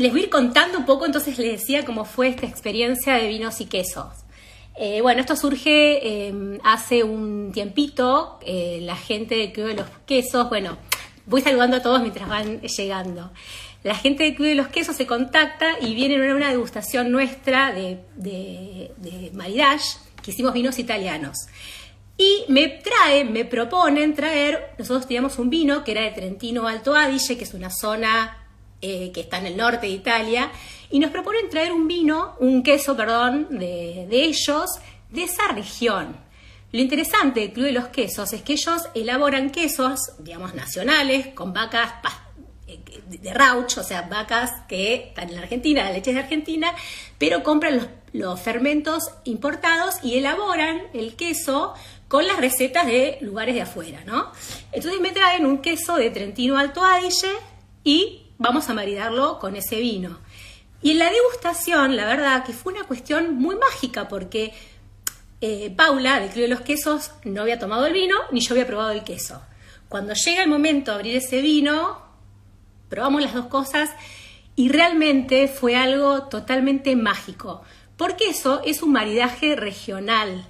les voy a ir contando un poco, entonces les decía cómo fue esta experiencia de vinos y quesos. Bueno, esto surge hace un tiempito, la gente de Club de los Quesos, bueno, voy saludando a todos mientras van llegando. La gente del Club de los Quesos se contacta y vienen a una degustación nuestra de maridaje, que hicimos vinos italianos. Y me proponen traer, nosotros teníamos un vino que era de Trentino Alto Adige, que es una zona que está en el norte de Italia, y nos proponen traer un queso, de ellos, de esa región. Lo interesante del Club de los Quesos es que ellos elaboran quesos, digamos, nacionales, con vacas de Rauch, o sea, vacas que están en la Argentina, la leche es de Argentina, pero compran los fermentos importados y elaboran el queso con las recetas de lugares de afuera, ¿no? Entonces me traen un queso de Trentino Alto Adige y vamos a maridarlo con ese vino. Y en la degustación, la verdad que fue una cuestión muy mágica porque Paula, del Club de los Quesos, no había tomado el vino ni yo había probado el queso. Cuando llega el momento de abrir ese vino, probamos las dos cosas y realmente fue algo totalmente mágico, porque eso es un maridaje regional.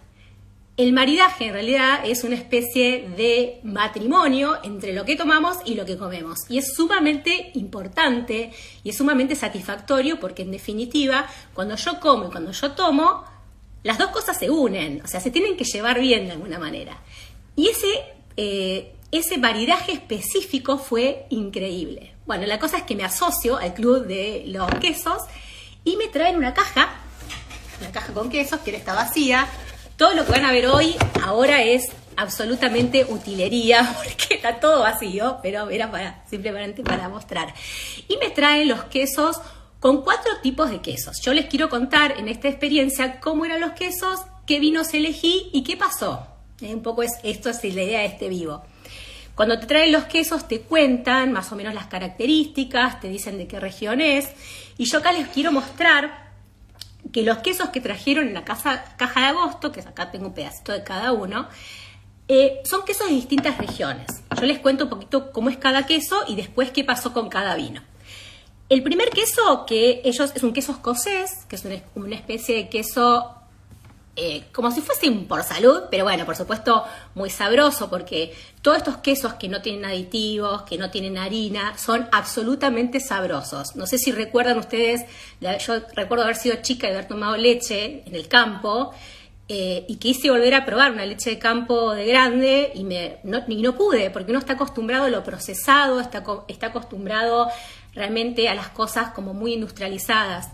El maridaje en realidad es una especie de matrimonio entre lo que tomamos y lo que comemos. Y es sumamente importante y es sumamente satisfactorio porque en definitiva, cuando yo como y cuando yo tomo, las dos cosas se unen, o sea, se tienen que llevar bien de alguna manera. Y ese maridaje específico fue increíble. Bueno, la cosa es que me asocio al Club de los Quesos y me traen una caja con quesos que está vacía. Todo lo que van a ver hoy ahora es absolutamente utilería porque está todo vacío, pero era simplemente para mostrar. Y me traen los quesos con 4 tipos de quesos. Yo les quiero contar en esta experiencia cómo eran los quesos, qué vinos elegí y qué pasó. Un poco esto es la idea de este vivo. Cuando te traen los quesos te cuentan más o menos las características, te dicen de qué región es. Y yo acá les quiero mostrar que los quesos que trajeron en la caja de agosto, que acá tengo un pedacito de cada uno, son quesos de distintas regiones. Yo les cuento un poquito cómo es cada queso y después qué pasó con cada vino. El primer queso que ellos es un queso escocés, que es una especie de queso como si fuese un por salud, pero bueno, por supuesto muy sabroso porque todos estos quesos que no tienen aditivos, que no tienen harina, son absolutamente sabrosos. No sé si recuerdan ustedes, yo recuerdo haber sido chica y haber tomado leche en el campo y quise volver a probar una leche de campo de grande y no pude porque uno está acostumbrado a lo procesado, está acostumbrado realmente a las cosas como muy industrializadas.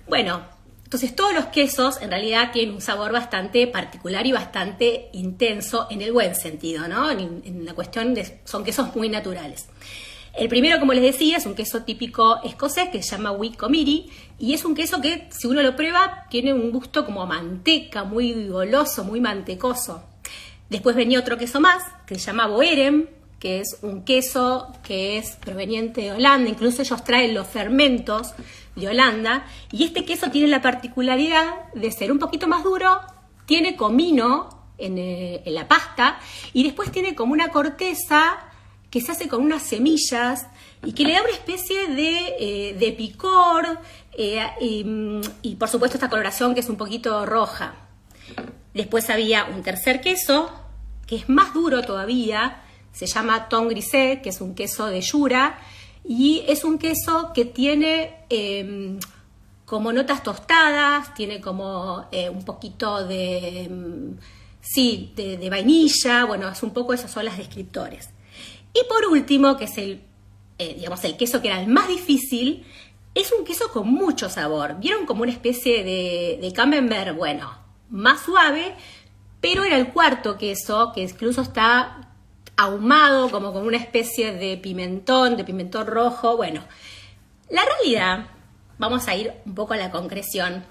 Bueno, entonces todos los quesos en realidad tienen un sabor bastante particular y bastante intenso en el buen sentido, ¿no? En la cuestión son quesos muy naturales. El primero, como les decía, es un queso típico escocés que se llama Wheat Committee y es un queso que, si uno lo prueba, tiene un gusto como a manteca, muy goloso, muy mantecoso. Después venía otro queso más que se llama Boerem, que es un queso que es proveniente de Holanda, incluso ellos traen los fermentos de Holanda, y este queso tiene la particularidad de ser un poquito más duro, tiene comino en la pasta, y después tiene como una corteza que se hace con unas semillas, y que le da una especie de picor, y por supuesto esta coloración que es un poquito roja. Después había un tercer queso, que es más duro todavía, se llama Thon Grisé, que es un queso de Jura, y es un queso que tiene como notas tostadas, tiene como un poquito de vainilla, bueno, es un poco esas son las descriptores. Y por último, que es el queso que era el más difícil, es un queso con mucho sabor. ¿Vieron como una especie de camembert? Bueno, más suave, pero era el cuarto queso, que incluso está ahumado como con una especie de pimentón rojo. Bueno, la realidad, vamos a ir un poco a la concreción.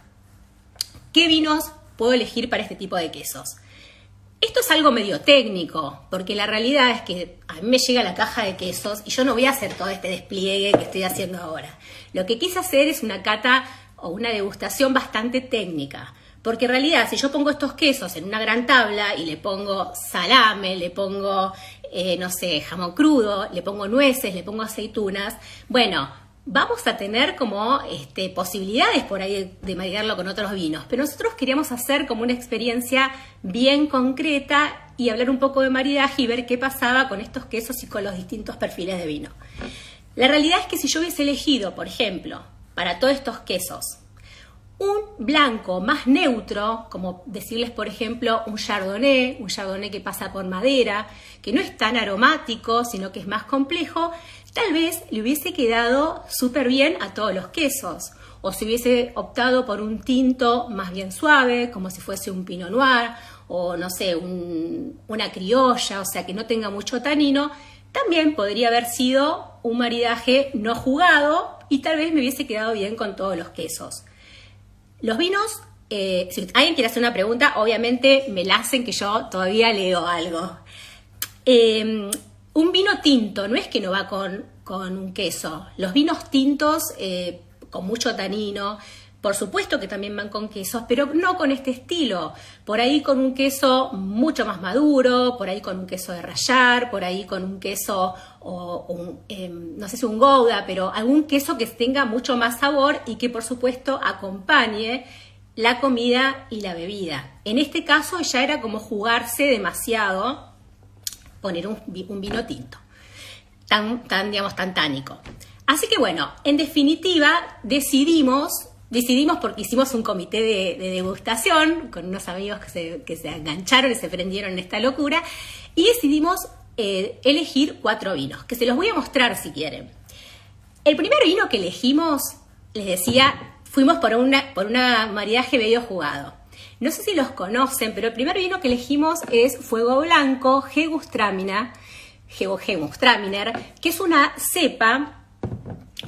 ¿Qué vinos puedo elegir para este tipo de quesos? Esto es algo medio técnico, porque la realidad es que a mí me llega la caja de quesos y yo no voy a hacer todo este despliegue que estoy haciendo ahora. Lo que quise hacer es una cata o una degustación bastante técnica. Porque en realidad, si yo pongo estos quesos en una gran tabla y le pongo salame, le pongo, jamón crudo, le pongo nueces, le pongo aceitunas, bueno, vamos a tener como posibilidades por ahí de maridarlo con otros vinos, pero nosotros queríamos hacer como una experiencia bien concreta y hablar un poco de maridaje y ver qué pasaba con estos quesos y con los distintos perfiles de vino. La realidad es que si yo hubiese elegido, por ejemplo, para todos estos quesos, un blanco más neutro, como decirles, por ejemplo, un chardonnay que pasa por madera, que no es tan aromático, sino que es más complejo, tal vez le hubiese quedado súper bien a todos los quesos. O si hubiese optado por un tinto más bien suave, como si fuese un pinot noir, o no sé, una criolla, o sea, que no tenga mucho tanino, también podría haber sido un maridaje no jugado y tal vez me hubiese quedado bien con todos los quesos. Los vinos, si alguien quiere hacer una pregunta, obviamente me la hacen que yo todavía leo algo. Un vino tinto no es que no va con un queso. Los vinos tintos con mucho tanino, por supuesto que también van con quesos, pero no con este estilo. Por ahí con un queso mucho más maduro, por ahí con un queso de rallar, por ahí con un queso, no sé si un Gouda, pero algún queso que tenga mucho más sabor y que por supuesto acompañe la comida y la bebida. En este caso ya era como jugarse demasiado poner un vino tinto, tan tánico. Así que bueno, en definitiva decidimos porque hicimos un comité de degustación con unos amigos que se engancharon y se prendieron en esta locura y decidimos elegir 4 vinos, que se los voy a mostrar si quieren. El primer vino que elegimos, les decía, fuimos por una maridaje medio jugado. No sé si los conocen, pero el primer vino que elegimos es Fuego Blanco Gewürztraminer, que es una cepa.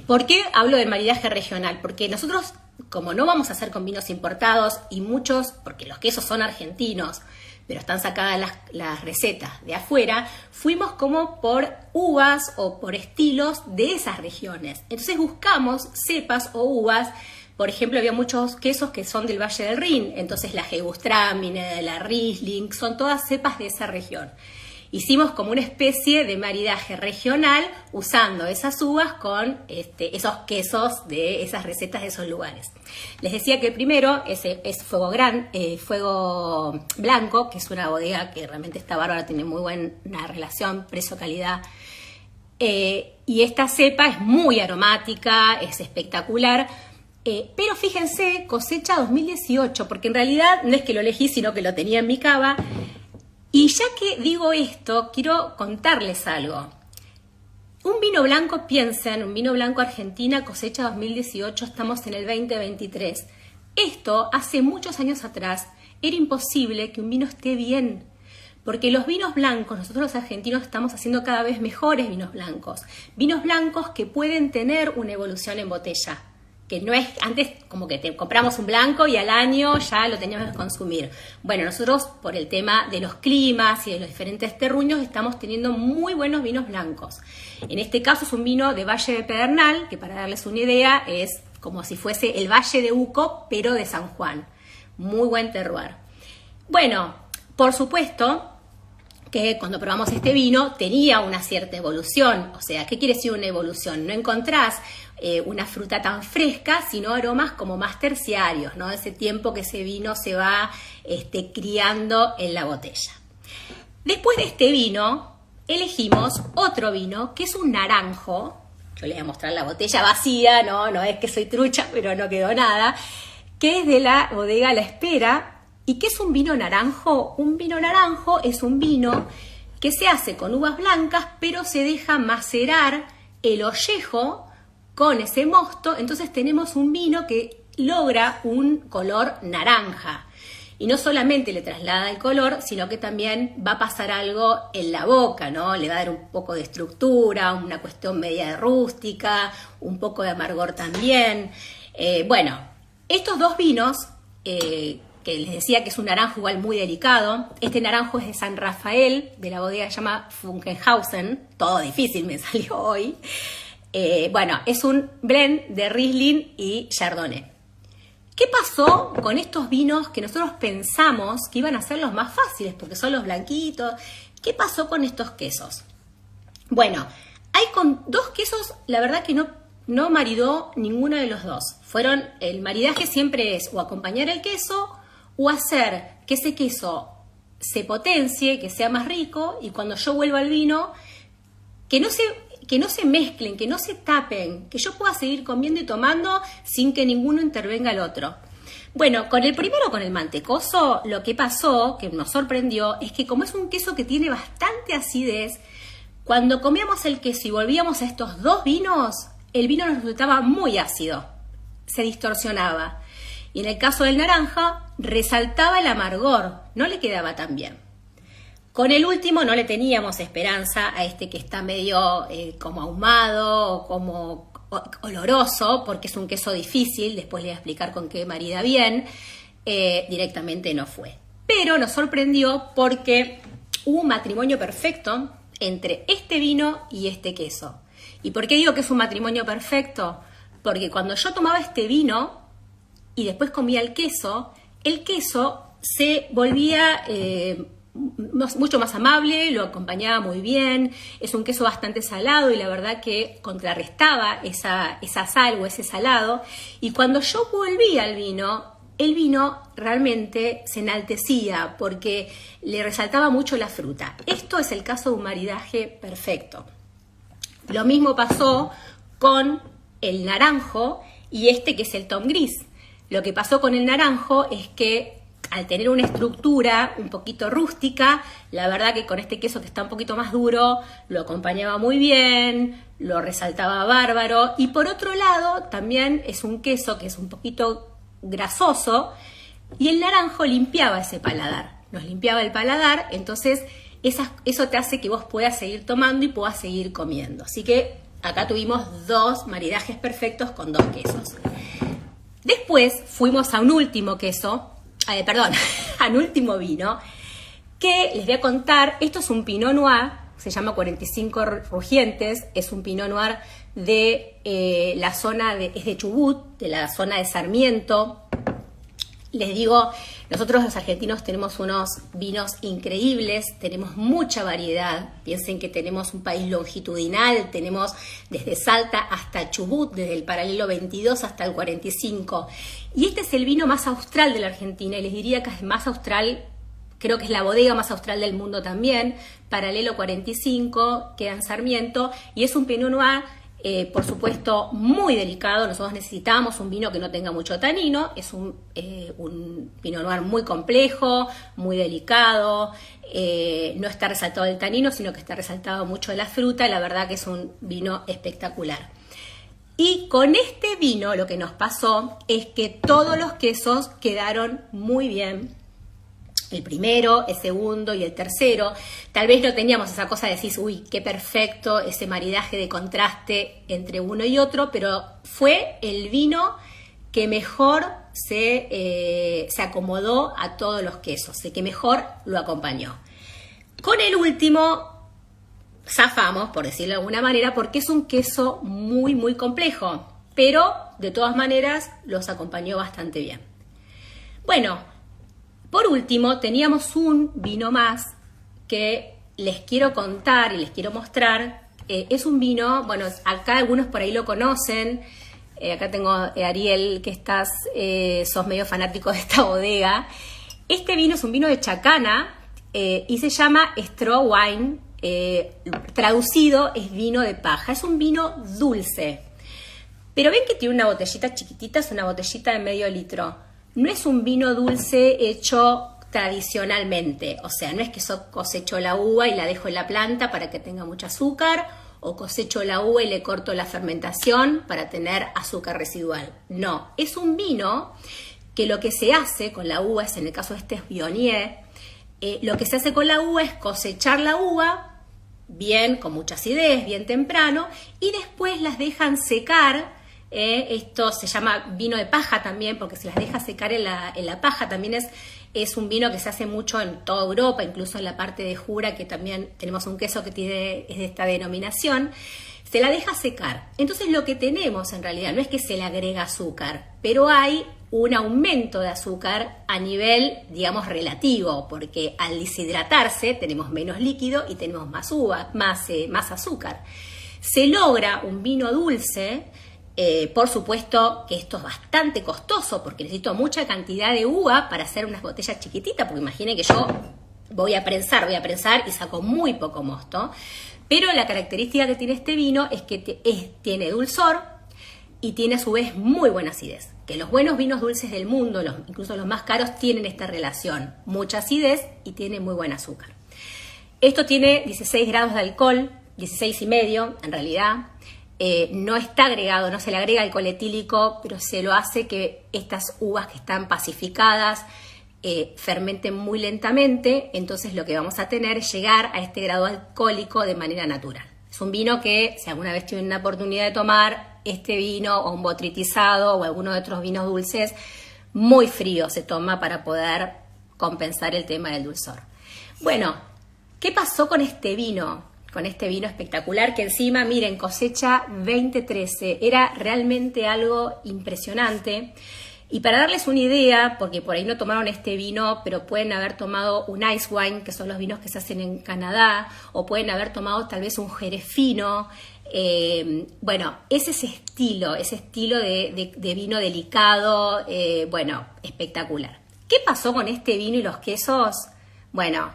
¿Por qué hablo del maridaje regional? Porque nosotros, como no vamos a hacer con vinos importados y muchos, porque los quesos son argentinos, pero están sacadas las recetas de afuera, fuimos como por uvas o por estilos de esas regiones. Entonces buscamos cepas o uvas. Por ejemplo, había muchos quesos que son del Valle del Rin, entonces la Gewürztraminer, la Riesling, son todas cepas de esa región. Hicimos como una especie de maridaje regional usando esas uvas con esos quesos de esas recetas de esos lugares. Les decía que el primero es Fuego Blanco, que es una bodega que realmente está bárbara, tiene muy buena relación precio-calidad. Y esta cepa es muy aromática, es espectacular. Pero fíjense, cosecha 2018, porque en realidad no es que lo elegí, sino que lo tenía en mi cava. Y ya que digo esto, quiero contarles algo. Un vino blanco, piensen, un vino blanco Argentina, cosecha 2018, estamos en el 2023. Esto, hace muchos años atrás, era imposible que un vino esté bien. Porque los vinos blancos, nosotros los argentinos estamos haciendo cada vez mejores vinos blancos. Vinos blancos que pueden tener una evolución en botella. Que no es antes como que compramos un blanco y al año ya lo teníamos que consumir. Bueno, nosotros por el tema de los climas y de los diferentes terruños estamos teniendo muy buenos vinos blancos. En este caso es un vino de Valle de Pedernal, que para darles una idea es como si fuese el Valle de Uco, pero de San Juan. Muy buen terroir. Bueno, por supuesto que cuando probamos este vino tenía una cierta evolución. O sea, ¿qué quiere decir una evolución? No encontrás una fruta tan fresca, sino aromas como más terciarios, ¿no? Ese tiempo que ese vino se va criando en la botella. Después de este vino, elegimos otro vino, que es un naranjo. Yo les voy a mostrar la botella vacía, no es que soy trucha, pero no quedó nada, que es de la bodega La Espera. ¿Y qué es un vino naranjo? Un vino naranjo es un vino que se hace con uvas blancas, pero se deja macerar el ollejo con ese mosto, entonces tenemos un vino que logra un color naranja. Y no solamente le traslada el color, sino que también va a pasar algo en la boca, ¿no? Le va a dar un poco de estructura, una cuestión media rústica, un poco de amargor también. Bueno, estos dos vinos, que les decía que es un naranjo igual muy delicado, este naranjo es de San Rafael, de la bodega que se llama Funkenhausen, todo difícil me salió hoy. Bueno, es un blend de Riesling y Chardonnay. ¿Qué pasó con estos vinos que nosotros pensamos que iban a ser los más fáciles porque son los blanquitos? ¿Qué pasó con estos quesos? Bueno, hay con dos quesos, la verdad que no no maridó ninguno de los dos. El maridaje siempre es o acompañar el queso o hacer que ese queso se potencie, que sea más rico, y cuando yo vuelva al vino, que no se mezclen, que no se tapen, que yo pueda seguir comiendo y tomando sin que ninguno intervenga al otro. Bueno, con el mantecoso, lo que pasó, que nos sorprendió, es que como es un queso que tiene bastante acidez, cuando comíamos el queso y volvíamos a estos dos vinos, el vino nos resultaba muy ácido, se distorsionaba. Y en el caso del naranja, resaltaba el amargor, no le quedaba tan bien. Con el último no le teníamos esperanza a este que está medio como ahumado o como oloroso, porque es un queso difícil, después le voy a explicar con qué marida bien, directamente no fue. Pero nos sorprendió porque hubo un matrimonio perfecto entre este vino y este queso. ¿Y por qué digo que es un matrimonio perfecto? Porque cuando yo tomaba este vino y después comía el queso se volvía mucho más amable, lo acompañaba muy bien, es un queso bastante salado y la verdad que contrarrestaba esa sal o ese salado. Y cuando yo volví al vino, el vino realmente se enaltecía porque le resaltaba mucho la fruta. Esto es el caso de un maridaje perfecto. Lo mismo pasó con el naranjo y este que es el Tom Gris. Lo que pasó con el naranjo es que al tener una estructura un poquito rústica, la verdad que con este queso que está un poquito más duro, lo acompañaba muy bien, lo resaltaba bárbaro. Y por otro lado, también es un queso que es un poquito grasoso y el naranjo limpiaba ese paladar, nos limpiaba el paladar, entonces eso te hace que vos puedas seguir tomando y puedas seguir comiendo. Así que acá tuvimos dos maridajes perfectos con dos quesos. Después fuimos a un último a un último vino que les voy a contar. Esto es un Pinot Noir, se llama 45 Rugientes, es un Pinot Noir de la zona es de Chubut, de la zona de Sarmiento. Les digo, nosotros los argentinos tenemos unos vinos increíbles, tenemos mucha variedad. Piensen que tenemos un país longitudinal, tenemos desde Salta hasta Chubut, desde el paralelo 22 hasta el 45. Y este es el vino más austral de la Argentina, y les diría que es más austral, creo que es la bodega más austral del mundo también, paralelo 45, queda en Sarmiento, y es un Pinot Noir, por supuesto, muy delicado. Nosotros necesitamos un vino que no tenga mucho tanino, es un Pinot Noir muy complejo, muy delicado, no está resaltado el tanino, sino que está resaltado mucho la fruta. La verdad que es un vino espectacular. Y con este vino lo que nos pasó es que todos los quesos quedaron muy bien. El primero, el segundo y el tercero. Tal vez no teníamos esa cosa de decir, uy, qué perfecto ese maridaje de contraste entre uno y otro, pero fue el vino que mejor se acomodó a todos los quesos, el que mejor lo acompañó. Con el último zafamos, por decirlo de alguna manera, porque es un queso muy, muy complejo, pero de todas maneras los acompañó bastante bien. Bueno, por último, teníamos un vino más que les quiero contar y les quiero mostrar. Es un vino, bueno, acá algunos por ahí lo conocen. Acá tengo Ariel, que sos medio fanático de esta bodega. Este vino es un vino de Chacana y se llama Straw Wine. Traducido es vino de paja. Es un vino dulce. Pero ven que tiene una botellita chiquitita, es una botellita de medio litro. No es un vino dulce hecho tradicionalmente, o sea, no es que yo cosecho la uva y la dejo en la planta para que tenga mucho azúcar, o cosecho la uva y le corto la fermentación para tener azúcar residual. No, es un vino que lo que se hace con la uva, en el caso de este es Viognier, lo que se hace con la uva es cosechar la uva bien, con mucha acidez, bien temprano, y después las dejan secar. Esto se llama vino de paja también, porque se las deja secar en la paja. También es un vino que se hace mucho en toda Europa, incluso en la parte de Jura, que también tenemos un queso que es de esta denominación. Se la deja secar. Entonces lo que tenemos en realidad no es que se le agrega azúcar, pero hay un aumento de azúcar a nivel, digamos, relativo, porque al deshidratarse tenemos menos líquido y tenemos más azúcar. Se logra un vino dulce Por supuesto que esto es bastante costoso porque necesito mucha cantidad de uva para hacer unas botellas chiquititas, porque imaginen que yo voy a prensar y saco muy poco mosto. Pero la característica que tiene este vino es que tiene dulzor y tiene a su vez muy buena acidez. Que los buenos vinos dulces del mundo, incluso los más caros, tienen esta relación. Mucha acidez y tiene muy buen azúcar. Esto tiene 16 grados de alcohol, 16,5 en realidad. No está agregado, no se le agrega alcohol etílico, pero se lo hace que estas uvas que están pacificadas fermenten muy lentamente. Entonces lo que vamos a tener es llegar a este grado alcohólico de manera natural. Es un vino que, si alguna vez tienen una oportunidad de tomar este vino o un botritizado o alguno de otros vinos dulces, muy frío se toma para poder compensar el tema del dulzor. Bueno, ¿qué pasó con este vino? Con este vino espectacular que encima, miren, cosecha 2013. Era realmente algo impresionante. Y para darles una idea, porque por ahí no tomaron este vino, pero pueden haber tomado un ice wine, que son los vinos que se hacen en Canadá, o pueden haber tomado tal vez un jerez fino. Bueno, es ese estilo de vino delicado, bueno, espectacular. ¿Qué pasó con este vino y los quesos? Bueno,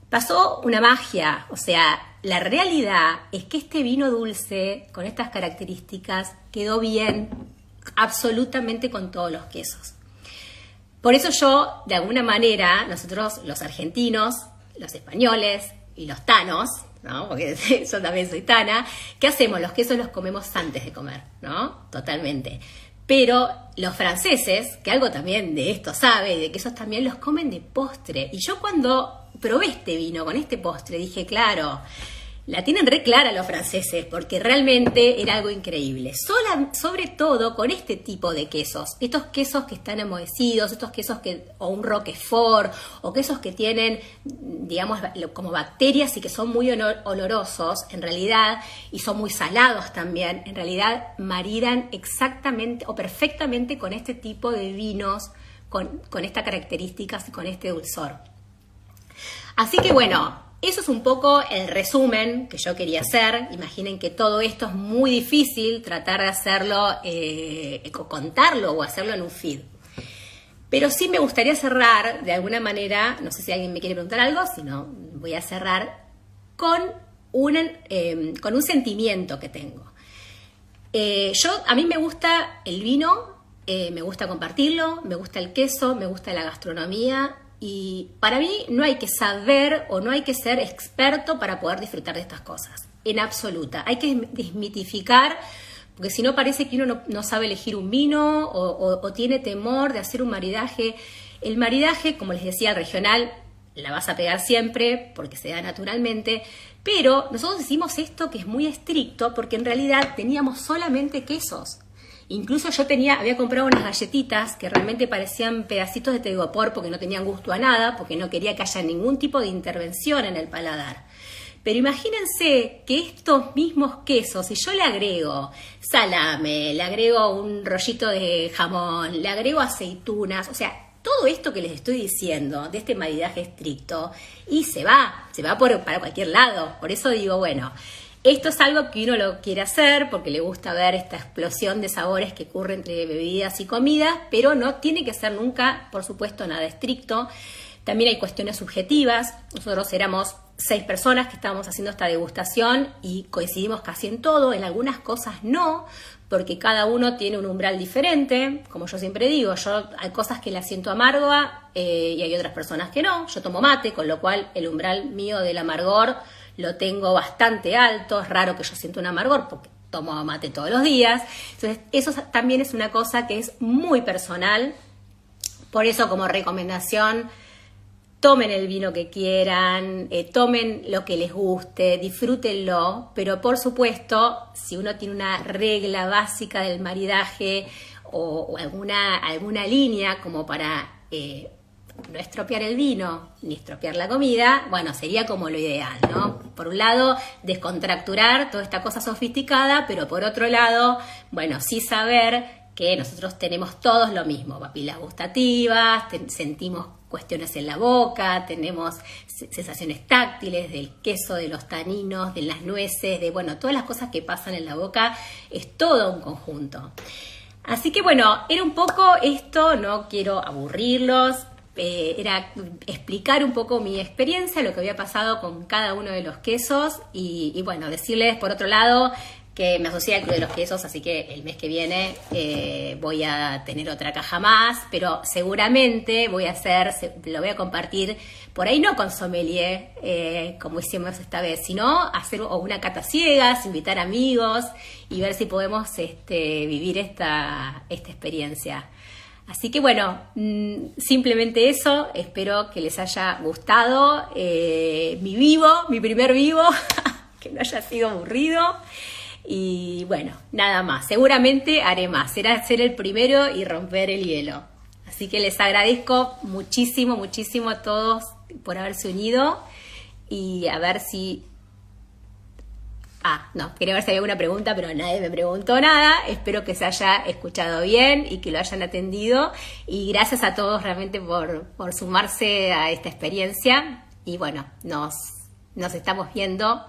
pasó una magia, o sea, la realidad es que este vino dulce, con estas características, quedó bien absolutamente con todos los quesos. Por eso yo, de alguna manera, nosotros los argentinos, los españoles y los tanos, ¿no? Porque yo también soy tana, ¿qué hacemos? Los quesos los comemos antes de comer, ¿no? Totalmente. Pero los franceses, que algo también de esto sabe, de quesos también, los comen de postre. Y yo cuando probé este vino con este postre dije, claro, la tienen re clara los franceses, porque realmente era algo increíble. Sobre todo con este tipo de quesos, estos quesos que están amohecidos, estos quesos o un roquefort, o quesos que tienen, digamos, como bacterias y que son muy olorosos, en realidad, y son muy salados también, en realidad maridan exactamente o perfectamente con este tipo de vinos, con estas características y con este dulzor. Así que bueno, eso es un poco el resumen que yo quería hacer. Imaginen que todo esto es muy difícil, tratar de hacerlo, contarlo o hacerlo en un feed. Pero sí me gustaría cerrar de alguna manera, no sé si alguien me quiere preguntar algo, si no, voy a cerrar con un sentimiento que tengo. A mí me gusta el vino, me gusta compartirlo, me gusta el queso, me gusta la gastronomía. Y para mí no hay que saber o no hay que ser experto para poder disfrutar de estas cosas, en absoluta. Hay que desmitificar, porque si no parece que uno no sabe elegir un vino o tiene temor de hacer un maridaje. El maridaje, como les decía, el regional, la vas a pegar siempre porque se da naturalmente, pero nosotros hicimos esto que es muy estricto porque en realidad teníamos solamente quesos. Incluso yo había comprado unas galletitas que realmente parecían pedacitos de telgopor porque no tenían gusto a nada, porque no quería que haya ningún tipo de intervención en el paladar. Pero imagínense que estos mismos quesos, si yo le agrego salame, le agrego un rollito de jamón, le agrego aceitunas, o sea, todo esto que les estoy diciendo de este maridaje estricto, y se va para cualquier lado. Por eso digo, bueno, esto es algo que uno lo quiere hacer porque le gusta ver esta explosión de sabores que ocurre entre bebidas y comidas, pero no tiene que ser nunca, por supuesto, nada estricto. También hay cuestiones subjetivas. Nosotros éramos 6 personas que estábamos haciendo esta degustación y coincidimos casi en todo. En algunas cosas no, porque cada uno tiene un umbral diferente. Como yo siempre digo, hay cosas que la siento amarga y hay otras personas que no. Yo tomo mate, con lo cual el umbral mío del amargor lo tengo bastante alto. Es raro que yo sienta un amargor porque tomo mate todos los días. Entonces, eso también es una cosa que es muy personal. Por eso, como recomendación, tomen el vino que quieran, tomen lo que les guste, disfrútenlo, pero por supuesto, si uno tiene una regla básica del maridaje o alguna línea como para no estropear el vino ni estropear la comida, bueno, sería como lo ideal, ¿no? Por un lado, descontracturar toda esta cosa sofisticada, pero por otro lado, bueno, sí saber que nosotros tenemos todos lo mismo, papilas gustativas, sentimos cuestiones en la boca, tenemos sensaciones táctiles del queso, de los taninos, de las nueces, de bueno, todas las cosas que pasan en la boca, es todo un conjunto. Así que bueno, era un poco esto, no quiero aburrirlos, era explicar un poco mi experiencia, lo que había pasado con cada uno de los quesos y bueno, decirles por otro lado que me asocié al Club de los Quesos, así que el mes que viene voy a tener otra caja más, pero seguramente lo voy a compartir, por ahí no con sommelier, como hicimos esta vez, sino hacer una cata ciegas, invitar amigos y ver si podemos vivir esta experiencia. Así que bueno, simplemente eso, espero que les haya gustado mi primer vivo, que no haya sido aburrido. Y bueno, nada más, seguramente haré más, será ser el primero y romper el hielo. Así que les agradezco muchísimo, muchísimo a todos por haberse unido y a ver si... no, quería ver si había alguna pregunta, pero nadie me preguntó nada. Espero que se haya escuchado bien y que lo hayan atendido. Y gracias a todos realmente por sumarse a esta experiencia. Y bueno, nos estamos viendo.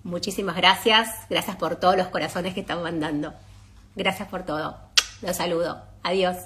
Muchísimas gracias. Gracias por todos los corazones que están mandando. Gracias por todo. Los saludo. Adiós.